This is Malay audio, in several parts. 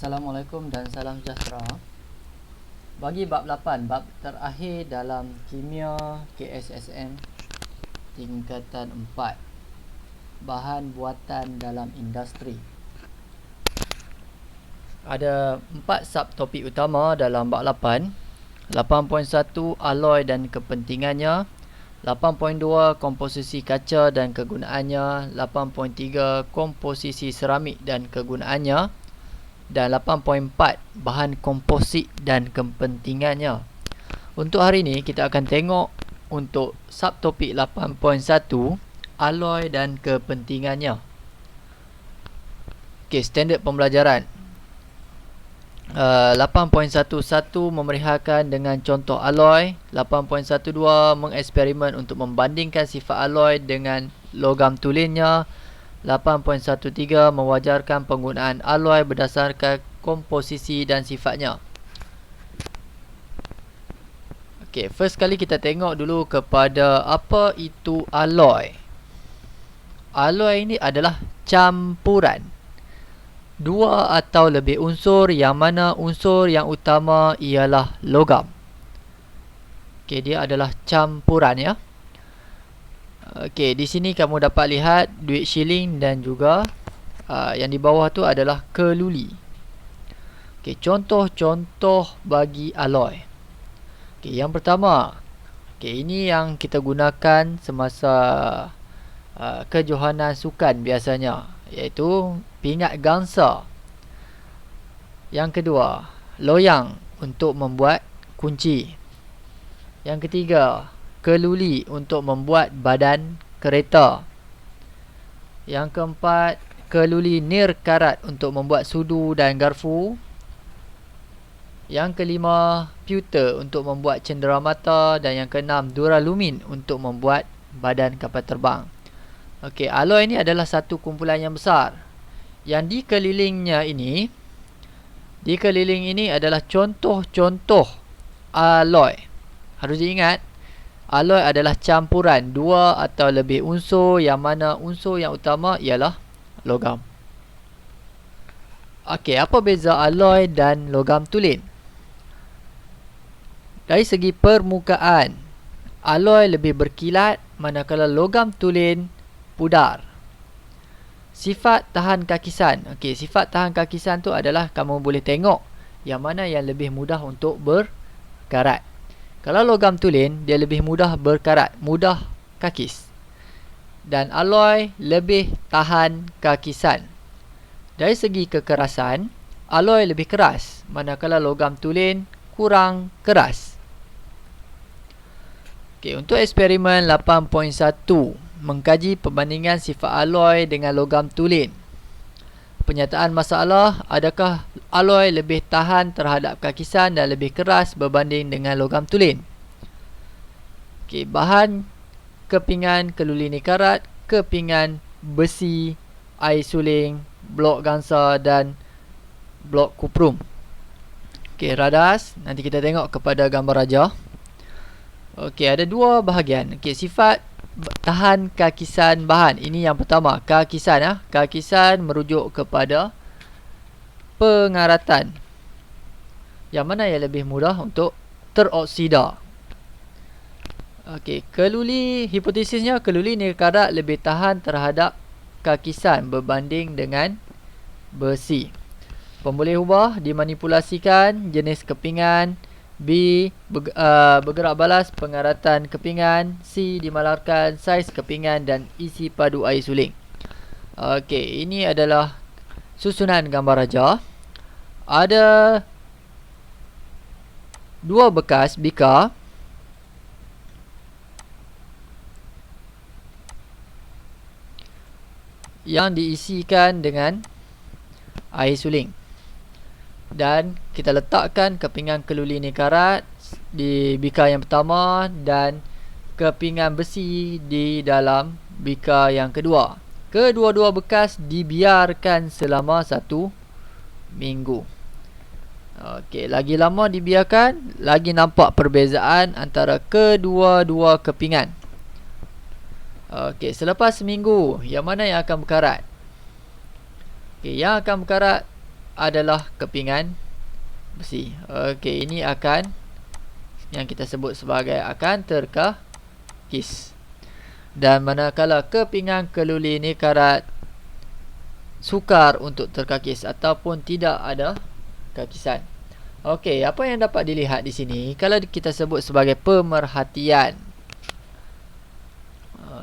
Assalamualaikum dan salam sejahtera. Bagi bab 8, bab terakhir dalam kimia KSSM tingkatan 4, bahan buatan dalam industri. Ada 4 subtopik utama dalam bab 8. 8.1 alloy dan kepentingannya, 8.2 komposisi kaca dan kegunaannya, 8.3 komposisi seramik dan kegunaannya, dan 8.4 bahan komposit dan kepentingannya. Untuk hari ini kita akan tengok untuk subtopik 8.1 alloy dan kepentingannya. Okey, standard pembelajaran 8.11 memerihakan dengan contoh alloy. 8.12 mengeksperimen untuk membandingkan sifat alloy dengan logam tulennya. 8.13 mewajarkan penggunaan alloy berdasarkan komposisi dan sifatnya. Okey, first kali kita tengok dulu kepada apa itu alloy. Alloy ini adalah campuran dua atau lebih unsur yang mana unsur yang utama ialah logam. Okey, dia adalah campuran ya. Okey, di sini kamu dapat lihat duit shilling dan juga yang di bawah tu adalah keluli. Okey, contoh-contoh bagi alloy. Okey, yang pertama, okey, ini yang kita gunakan semasa kejohanan sukan biasanya, iaitu pingat gangsa. Yang kedua, loyang untuk membuat kunci. Yang ketiga, keluli untuk membuat badan kereta. Yang keempat, keluli nir karat untuk membuat sudu dan garfu. Yang kelima, pewter untuk membuat cenderamata. Dan yang keenam, duralumin untuk membuat badan kapal terbang. Okey, alloy ini adalah satu kumpulan yang besar. Yang dikeliling ini adalah contoh-contoh alloy. Harus diingat, alloy adalah campuran dua atau lebih unsur yang mana unsur yang utama ialah logam. Okey, apa beza alloy dan logam tulen? Dari segi permukaan, alloy lebih berkilat manakala logam tulen pudar. Sifat tahan kakisan. Okey, sifat tahan kakisan tu adalah kamu boleh tengok yang mana yang lebih mudah untuk berkarat. Kalau logam tulen, dia lebih mudah berkarat, mudah kakis. Dan alloy lebih tahan kakisan. Dari segi kekerasan, alloy lebih keras, manakala logam tulen kurang keras. Okey, untuk eksperimen 8.1, mengkaji perbandingan sifat alloy dengan logam tulen. Penyataan masalah, adakah alloy lebih tahan terhadap kakisan dan lebih keras berbanding dengan logam tulen? Okey, bahan kepingan keluli nikarat, kepingan besi, air suling, blok gangsa dan blok kuprum. Okey, radas, nanti kita tengok kepada gambar raja. Okey, ada dua bahagian. Okey, sifat tahan kakisan bahan. Ini yang pertama, kakisan ya. Kakisan merujuk kepada pengaratan. Yang mana yang lebih mudah untuk teroksida. Okey, keluli, hipotesisnya keluli nikarat lebih tahan terhadap kakisan berbanding dengan besi. Pemboleh ubah dimanipulasikan jenis kepingan. B. Bergerak balas pengaratan kepingan. C. Dimalarkan saiz kepingan dan isi padu air suling. Okey, ini adalah susunan gambar raja. Ada dua bekas bika yang diisikan dengan air suling. Dan kita letakkan kepingan keluli nikarat di bika yang pertama dan kepingan besi di dalam bika yang kedua. Kedua-dua bekas dibiarkan selama 1 minggu. Okey, lagi lama dibiarkan, lagi nampak perbezaan antara kedua-dua kepingan. Okey, selepas seminggu, yang mana yang akan berkarat? Okey, yang akan berkarat adalah kepingan besi. Okey, ini akan yang kita sebut sebagai akan terkakis. Dan manakala kepingan keluli ni karat sukar untuk terkakis ataupun tidak ada kakisan. Okey, apa yang dapat dilihat di sini kalau kita sebut sebagai pemerhatian.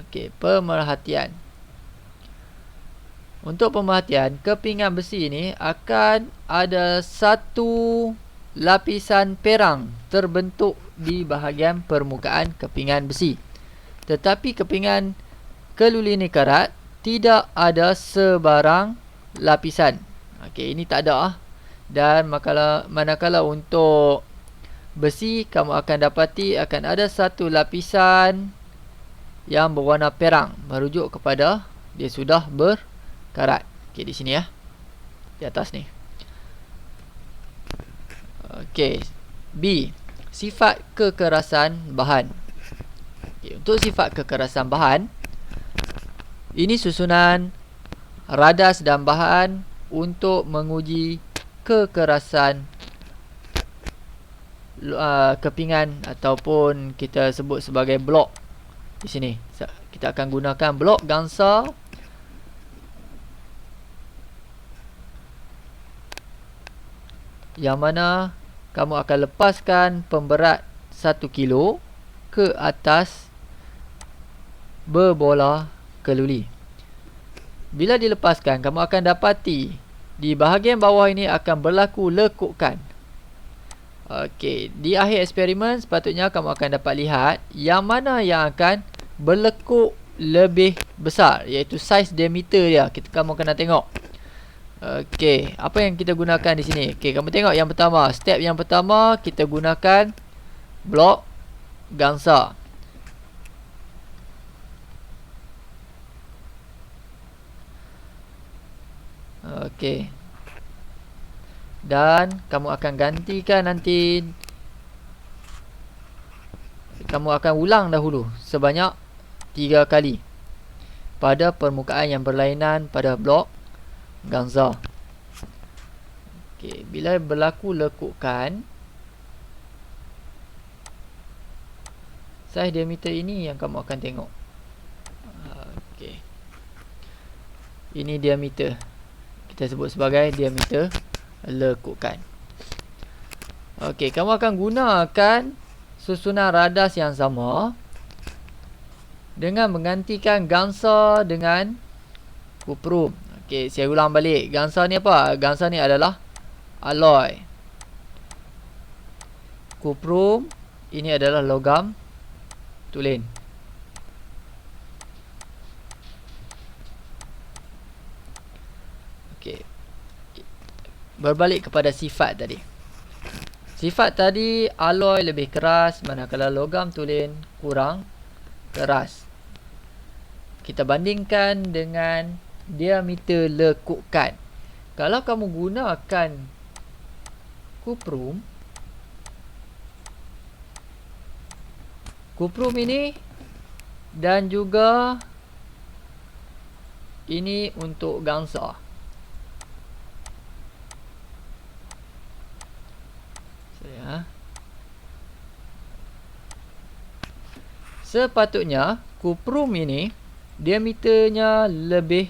Okey, pemerhatian. Untuk pemerhatian, kepingan besi ini akan ada satu lapisan perang terbentuk di bahagian permukaan kepingan besi. Tetapi kepingan keluli ni karat tidak ada sebarang lapisan. Okey, ini tak ada. Dan manakala untuk besi, kamu akan dapati akan ada satu lapisan yang berwarna perang, merujuk kepada dia sudah berkarat. Okey, di sini ya. Di atas ni. Okey. B. Sifat kekerasan bahan. Okay, untuk sifat kekerasan bahan, ini susunan radas dan bahan untuk menguji kekerasan kepingan ataupun kita sebut sebagai blok. Di sini kita akan gunakan blok gangsa yang mana kamu akan lepaskan pemberat 1 kilo ke atas berbola keluli. Bila dilepaskan, kamu akan dapati di bahagian bawah ini akan berlaku lekukan. Okey, di akhir eksperimen sepatutnya kamu akan dapat lihat yang mana yang akan berlekuk lebih besar, iaitu saiz diameter dia. Kamu kena tengok. Okey, apa yang kita gunakan di sini? Okey, kamu tengok yang pertama, step yang pertama kita gunakan blok gangsa. Okey. Dan kamu akan gantikan nanti. Kamu akan ulang dahulu sebanyak 3 kali pada permukaan yang berlainan pada blok gangsa. Okey, bila berlaku lekukan, saiz diameter ini yang kamu akan tengok. Okey. Ini diameter. Kita sebut sebagai diameter lekukan. Okey, kamu akan gunakan susunan radas yang sama dengan menggantikan gangsa dengan kuprum. Okey, saya ulang balik. Gangsa ni apa? Gangsa ni adalah alloy. Kuprum ini adalah logam tulen. Okey. Berbalik kepada sifat tadi. Sifat tadi, alloy lebih keras, manakala logam tulen kurang keras. Kita bandingkan dengan diameter lekukan. Kalau kamu gunakan kuprum, ini dan juga ini untuk gangsa. Sepatutnya kuprum ini diameternya lebih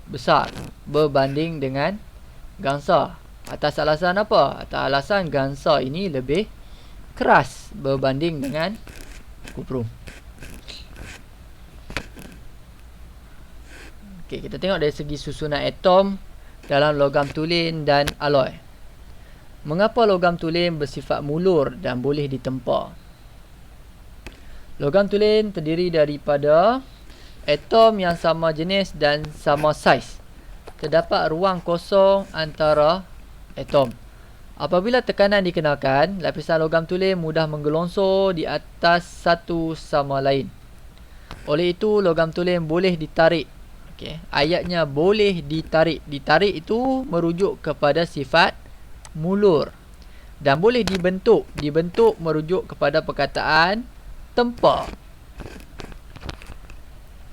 besar berbanding dengan gangsa. Atas alasan apa? Atas alasan gangsa ini lebih keras berbanding dengan kuprum. Okey, kita tengok dari segi susunan atom dalam logam tulen dan alloy. Mengapa logam tulen bersifat mulur dan boleh ditempa? Logam tulen terdiri daripada atom yang sama jenis dan sama saiz. Terdapat ruang kosong antara atom. Apabila tekanan dikenakan, lapisan logam tulen mudah menggelongsor di atas satu sama lain. Oleh itu, logam tulen boleh ditarik. Okey, ayatnya boleh ditarik. Ditarik itu merujuk kepada sifat mulur. Dan boleh dibentuk. Dibentuk merujuk kepada perkataan tempa.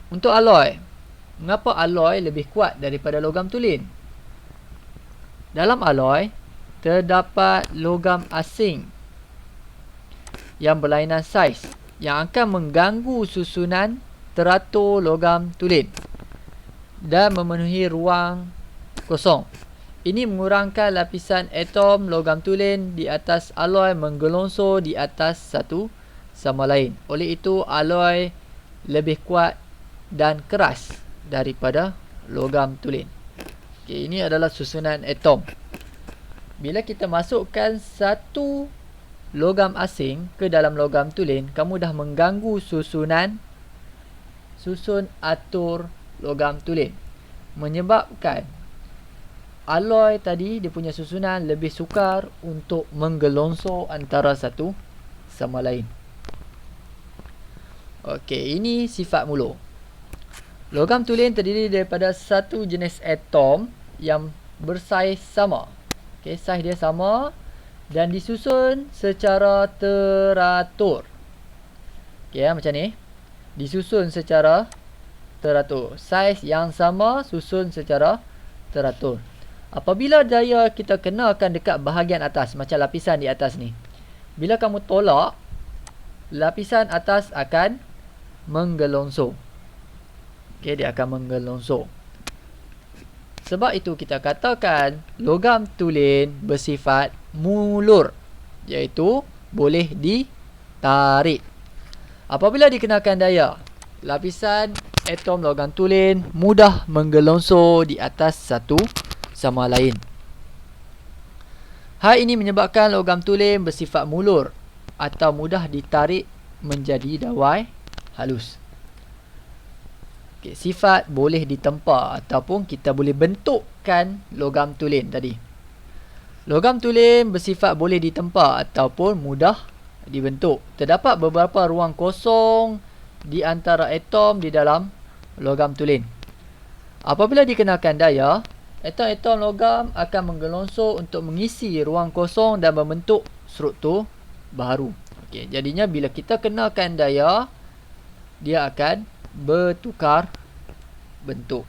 Untuk alloy, mengapa alloy lebih kuat daripada logam tulen? Dalam alloy terdapat logam asing yang berlainan saiz yang akan mengganggu susunan teratur logam tulen dan memenuhi ruang kosong. Ini mengurangkan lapisan atom logam tulen di atas alloy menggelongsor di atas satu sama lain. Oleh itu, alloy lebih kuat dan keras daripada logam tulen. Okay, ini adalah susunan atom. Bila kita masukkan satu logam asing ke dalam logam tulen, kamu dah mengganggu susun atur logam tulen, menyebabkan alloy tadi dia punya susunan lebih sukar untuk menggelongsor antara satu sama lain. Okey, ini sifat mula. Logam tulen terdiri daripada satu jenis atom yang bersaiz sama. Okey, saiz dia sama dan disusun secara teratur. Okey, macam ni. Disusun secara teratur. Saiz yang sama susun secara teratur. Apabila daya kita kenakan dekat bahagian atas, macam lapisan di atas ni, bila kamu tolak, lapisan atas akan menggelongsor. Okay, dia akan menggelongsor. Sebab itu kita katakan logam tulen bersifat mulur, iaitu boleh ditarik. Apabila dikenakan daya, lapisan atom logam tulen mudah menggelongsor di atas satu sama lain. Hal ini menyebabkan logam tulen bersifat mulur atau mudah ditarik menjadi dawai halus. Okay, sifat boleh ditempa ataupun kita boleh bentukkan logam tulen tadi. Logam tulen bersifat boleh ditempa ataupun mudah dibentuk. Terdapat beberapa ruang kosong di antara atom di dalam logam tulen. Apabila dikenakan daya, atom-atom logam akan menggelongsor untuk mengisi ruang kosong dan membentuk struktur baru. Okey, jadinya bila kita kenakan daya, dia akan bertukar bentuk.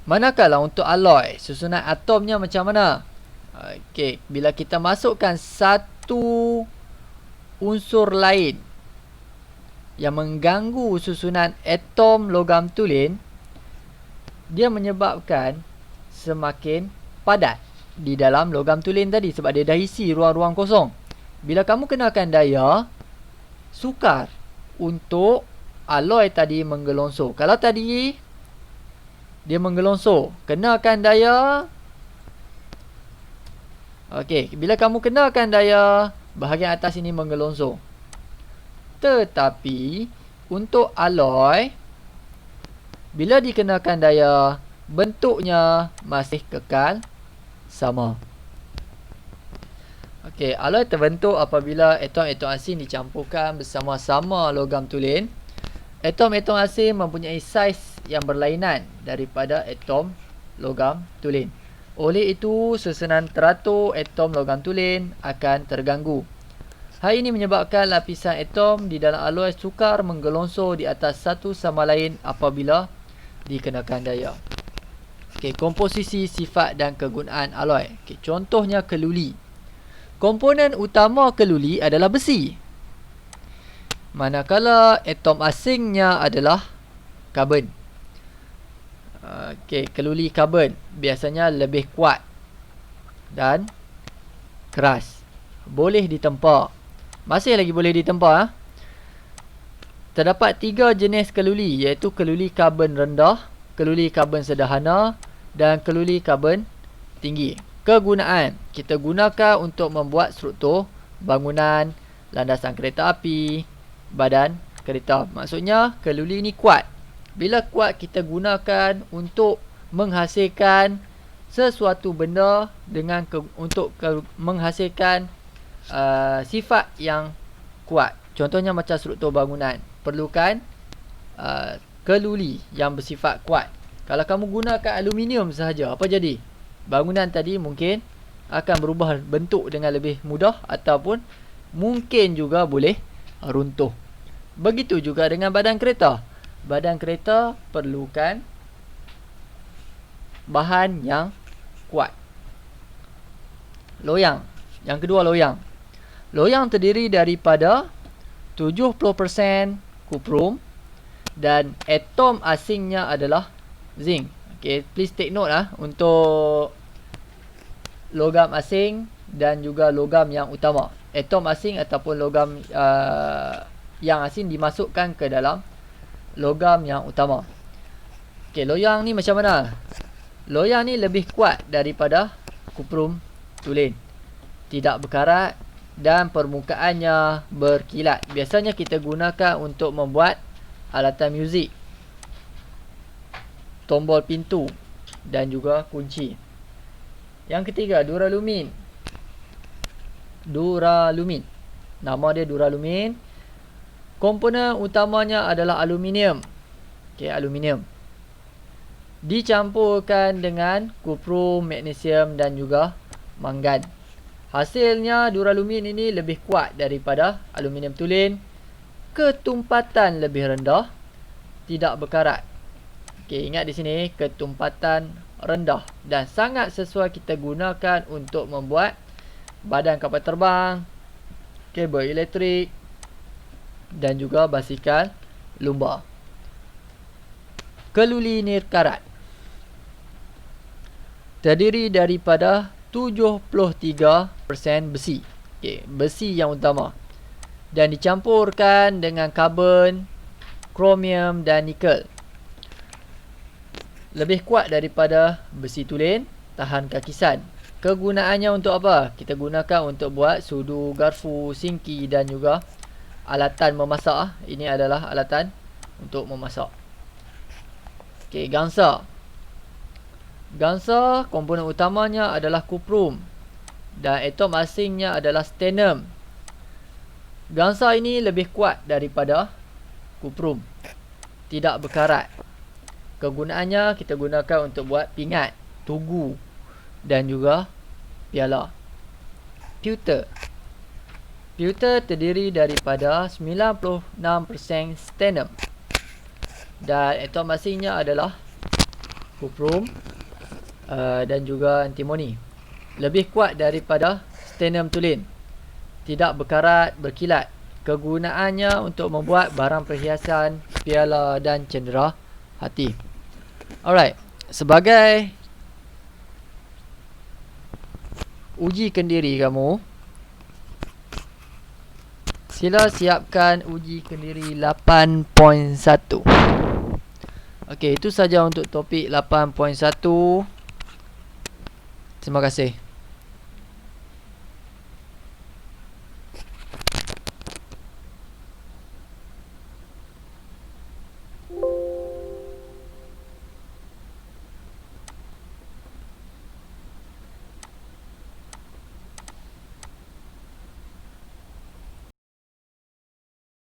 Manakala untuk alloy, susunan atomnya macam mana? Okey, bila kita masukkan satu unsur lain yang mengganggu susunan atom logam tulen, dia menyebabkan semakin padat di dalam logam tulen tadi sebab dia dah isi ruang-ruang kosong. Bila kamu kenakan daya, sukar untuk alloy tadi menggelongsor. Kalau tadi dia menggelongsor, kenakan daya. Okey, bila kamu kenakan daya, bahagian atas ini menggelongsor. Tetapi untuk alloy, bila dikenakan daya, bentuknya masih kekal sama. Okey, alloy terbentuk apabila atom-atom asing dicampurkan bersama-sama logam tulen. Atom-atom asing mempunyai saiz yang berlainan daripada atom logam tulen. Oleh itu, susunan teratur atom logam tulen akan terganggu. Hal ini menyebabkan lapisan atom di dalam alloy sukar menggelongsor di atas satu sama lain apabila dikenakan daya. Okey, komposisi, sifat dan kegunaan alloy. Okey, contohnya keluli. Komponen utama keluli adalah besi, manakala atom asingnya adalah karbon. Okey, keluli karbon biasanya lebih kuat dan keras. Boleh ditempa. Masih lagi boleh ditempa. Terdapat 3 jenis keluli, iaitu keluli karbon rendah, keluli karbon sederhana dan keluli karbon tinggi. Kegunaan, kita gunakan untuk membuat struktur bangunan, landasan kereta api, badan kereta. Maksudnya keluli ni kuat. Bila kuat, kita gunakan untuk menghasilkan sesuatu benda dengan menghasilkan sifat yang kuat. Contohnya macam struktur bangunan, perlukan keluli yang bersifat kuat. Kalau kamu gunakan aluminium sahaja, apa jadi? Bangunan tadi mungkin akan berubah bentuk dengan lebih mudah ataupun mungkin juga boleh runtuh. Begitu juga dengan badan kereta. Badan kereta perlukan bahan yang kuat. Loyang. Yang kedua, loyang. Loyang terdiri daripada 70% kuprum dan atom asingnya adalah zinc. Okay, please take note untuk logam asing dan juga logam yang utama. Atom asing ataupun logam yang asing dimasukkan ke dalam logam yang utama. Okay, loyang ni macam mana? Loyang ni lebih kuat daripada kuprum tulen. Tidak berkarat dan permukaannya berkilat. Biasanya kita gunakan untuk membuat alatan muzik, tombol pintu dan juga kunci. Yang ketiga, duralumin. Duralumin. Nama dia duralumin. Komponen utamanya adalah aluminium. Okey, aluminium. Dicampurkan dengan kuprum, magnesium dan juga mangan. Hasilnya duralumin ini lebih kuat daripada aluminium tulen. Ketumpatan lebih rendah, tidak berkarat. Okey, ingat di sini ketumpatan rendah dan sangat sesuai kita gunakan untuk membuat badan kapal terbang, kabel elektrik dan juga basikal lumba. Keluli nirkarat terdiri daripada 73% besi. Okay, besi yang utama dan dicampurkan dengan karbon, kromium dan nikel. Lebih kuat daripada besi tulen, tahan kakisan. Kegunaannya untuk apa? Kita gunakan untuk buat sudu, garfu, singki dan juga alatan memasak. Ini adalah alatan untuk memasak. Okey, gangsa. Gangsa komponen utamanya adalah kuprum dan atom asingnya adalah stannum. Gangsa ini lebih kuat daripada kuprum. Tidak berkarat. Kegunaannya kita gunakan untuk buat pingat, tugu dan juga piala. Pewter. Pewter terdiri daripada 96% stannum dan atom asingnya adalah kuprum dan juga antimoni. Lebih kuat daripada stannum tulen. Tidak berkarat, berkilat. Kegunaannya untuk membuat barang perhiasan, piala dan cendera hati. Alright, sebagai uji kendiri kamu, sila siapkan uji kendiri 8.1. Okey, itu saja untuk topik 8.1. Terima kasih.